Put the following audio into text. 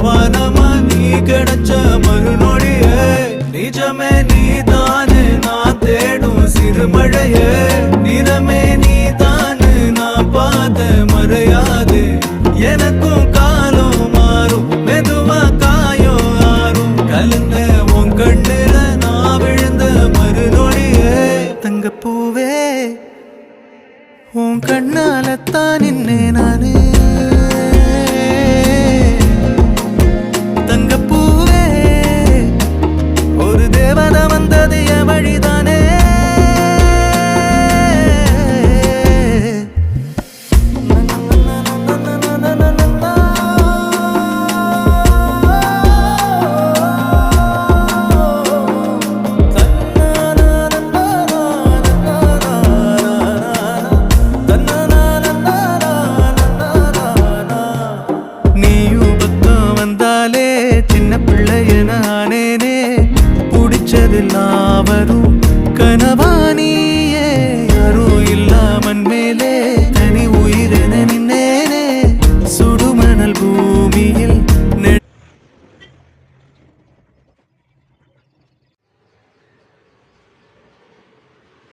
வானமா நீ கிடைச்ச மறுநொடியே நிஜமே நீதானு நான் தேடும் சிறுமழையே நிறமே நீதானு நான் பார்த்த மறையாது எனக்கும் காலம் மாறும் மெதுவா காயம் ஆறும் கலந்த உன் கண்ணுல நான் விழுந்த மறுநொடியே தங்கப்பூவே உன் கண்ணாலத்தான் நின்னே நானே தங்கப்பூவே ஒரு தேவதை வந்தது என் வழிதானே நானேனே புடிச்சதெல்லாம் வரும் கனவானியே யாரும் இல்லாமன் மேலே தனி உயிரென நின்னேனே சுடுமணல் பூ